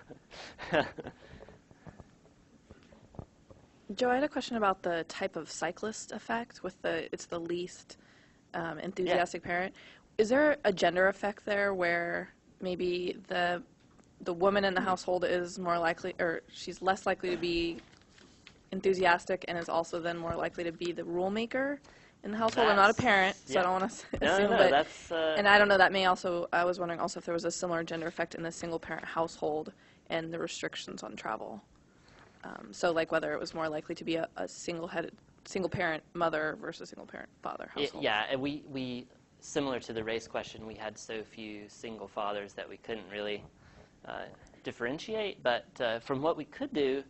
Joe, I had a question about the type of cyclist effect with it's the least enthusiastic parent. Is there a gender effect there where maybe the woman in the household is more likely, or she's less likely to be enthusiastic and is also then more likely to be the rule maker in the household? I'm not a parent, so I don't want to assume. No, that's... and I don't know, that may also, I was wondering also if there was a similar gender effect in the single-parent household and the restrictions on travel. So like whether it was more likely to be a single-parent mother versus single-parent father household. Yeah, and we similar to the race question, we had so few single fathers that we couldn't really differentiate. But from what we could do,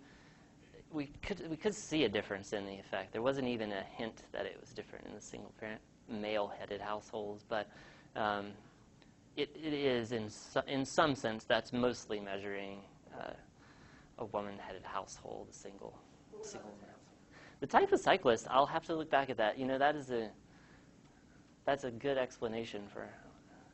we could see a difference in the effect. There wasn't even a hint that it was different in the single-parent male-headed households, but it is in some sense that's mostly measuring a woman-headed household, a single household. The type of cyclist, I'll have to look back at that. That's a good explanation for,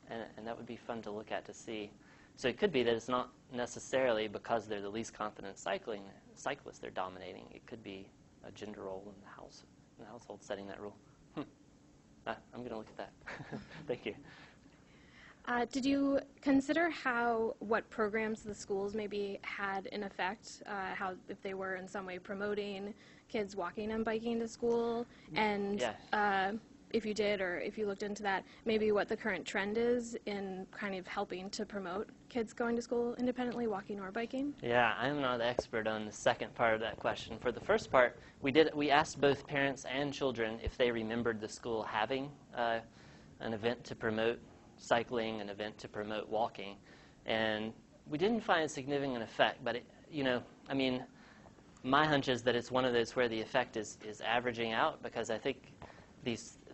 and that would be fun to look at to see. So it could be that it's not necessarily because they're the least confident cyclists they're dominating. It could be a gender role in the household setting that rule. I'm going to look at that. Thank you. Did you consider what programs the schools maybe had in effect, if they were in some way promoting kids walking and biking to school, and if you did, or if you looked into that, maybe what the current trend is in kind of helping to promote kids going to school independently, walking or biking? Yeah, I'm not the expert on the second part of that question. For the first part, we asked both parents and children if they remembered the school having an event to promote cycling, an event to promote walking, and we didn't find a significant effect. But my hunch is that it's one of those where the effect is averaging out, because I think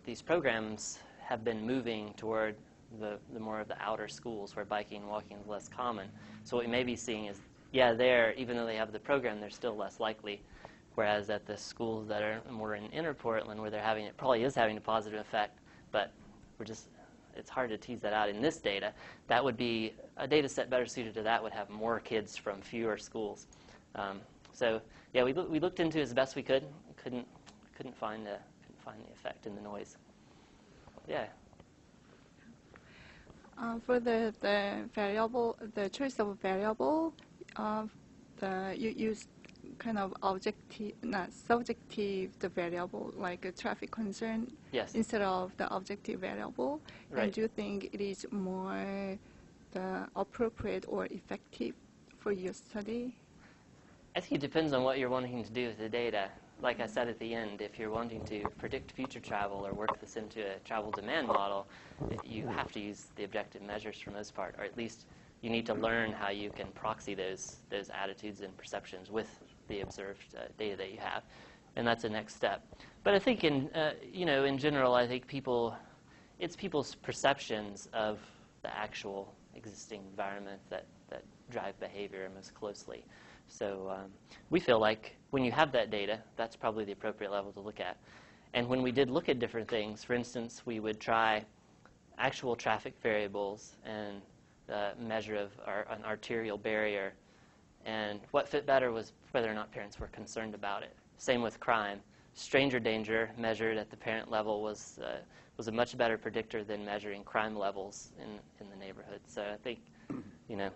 these programs have been moving toward the more of the outer schools where biking and walking is less common. So what we may be seeing is, even though they have the program, they're still less likely. Whereas at the schools that are more in inner Portland, where it probably is having a positive effect, but it's hard to tease that out in this data. That would be a data set better suited to that would have more kids from fewer schools. We looked into it as best we could. Couldn't find the effect in the noise. Yeah. For the variable, the choice of variable, you use kind of subjective the variable, like a traffic concern, instead of the objective variable. Right. And do you think it is more the appropriate or effective for your study? I think it depends on what you're wanting to do with the data. Like I said at the end, if you're wanting to predict future travel or work this into a travel demand model, you have to use the objective measures for the most part, or at least you need to learn how you can proxy those attitudes and perceptions with the observed data that you have, and that's the next step. But I think in general, I think it's people's perceptions of the actual existing environment that drive behavior most closely. So we feel like when you have that data, that's probably the appropriate level to look at. And when we did look at different things, for instance, we would try actual traffic variables and the measure of an arterial barrier. And what fit better was whether or not parents were concerned about it. Same with crime. stranger danger measured at the parent level was a much better predictor than measuring crime levels in the neighborhood. So I think, you know,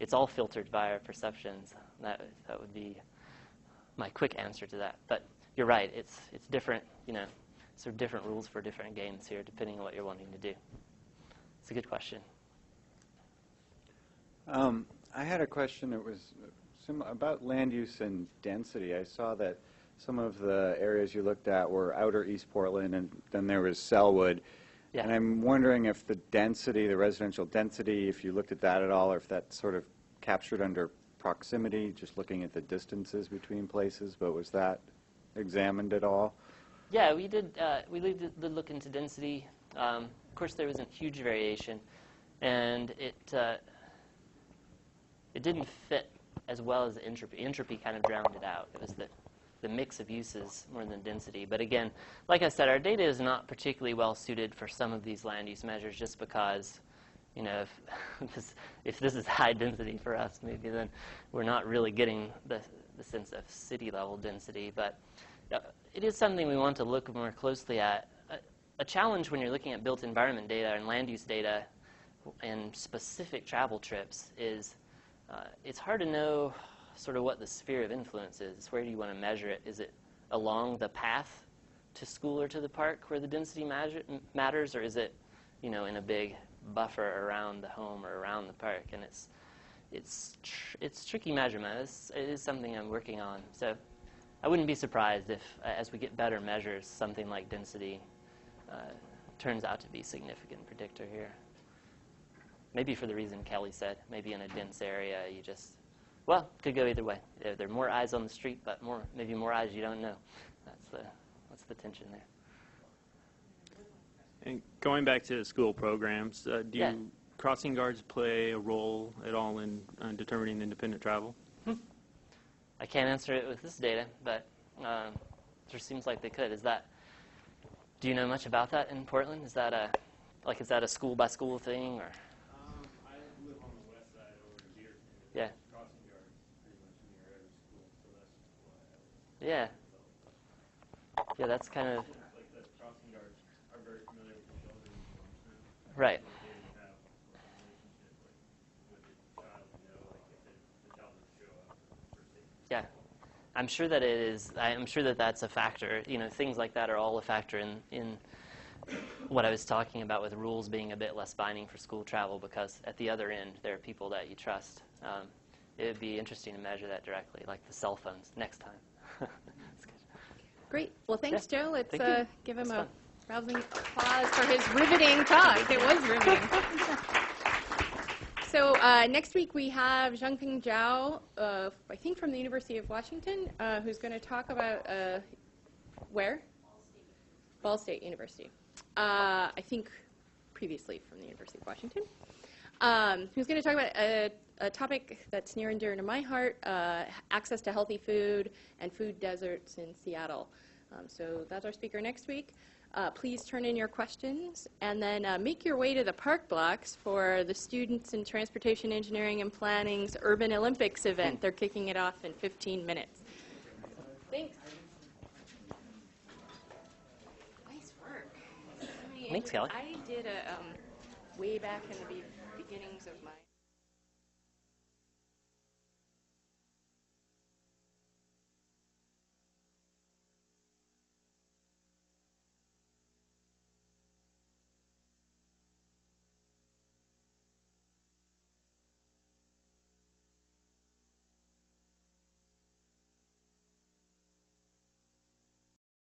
it's all filtered by our perceptions. That would be my quick answer to that. But you're right. It's different. You know, sort of different rules for different games here, depending on what you're wanting to do. It's a good question. I had a question. It was about land use and density. I saw that some of the areas you looked at were outer East Portland, and then there was Selwood. Yeah. And I'm wondering if the density, the residential density, if you looked at that at all, or if that's sort of captured under proximity, just looking at the distances between places, but was that examined at all? Yeah, we did look into density. Of course, there wasn't huge variation, and it didn't fit as well as entropy. Entropy kind of drowned it out. It was the mix of uses more than density. But again, like I said, our data is not particularly well suited for some of these land use measures, just because, you know, if this is high density for us, maybe then we're not really getting the sense of city level density. But it is something we want to look more closely at. A challenge when you're looking at built environment data and land use data and specific travel trips is it's hard to know sort of what the sphere of influence is. Where do you want to measure it? Is it along the path to school or to the park where the density matters, or is it, you know, in a big buffer around the home or around the park? And it's tricky measurement. It is something I'm working on. So I wouldn't be surprised if, as we get better measures, something like density turns out to be a significant predictor here. Maybe for the reason Kelly said. Maybe in a dense area, you just, well, could go either way. There are more eyes on the street, but maybe more eyes you don't know. That's the tension there. And going back to school programs, do crossing guards play a role at all in determining independent travel? I can't answer it with this data, but it seems like they could. Do you know much about that in Portland? Is that a school by school thing, or? I live on the west side over here. Yeah. Crossing guards pretty much near every school, so that's why I was. Yeah. Yeah, that's kind of. Like the crossing guards are very familiar with the children. Right. They have a relationship with the child, you know, like if the child would show up for safety. Yeah. I'm sure that it is. I'm sure that that's a factor. You know, things like that are all a factor in what I was talking about with rules being a bit less binding for school travel, because at the other end there are people that you trust. It would be interesting to measure that directly, like the cell phones, next time. That's good. Great. Well, thanks, Joe. Let's give him a rousing applause for his riveting talk. It was riveting. So next week we have Zhangping Zhao, I think from the University of Washington, who's going to talk about where? Ball State University. I think previously from the University of Washington. Who's going to talk about a topic that's near and dear to my heart, access to healthy food and food deserts in Seattle. So that's our speaker next week. Please turn in your questions, and then make your way to the park blocks for the Students in Transportation Engineering and Planning's Urban Olympics event. They're kicking it off in 15 minutes. Thanks. Nice work. Thanks, Kelly. I did a way back in the beginnings of my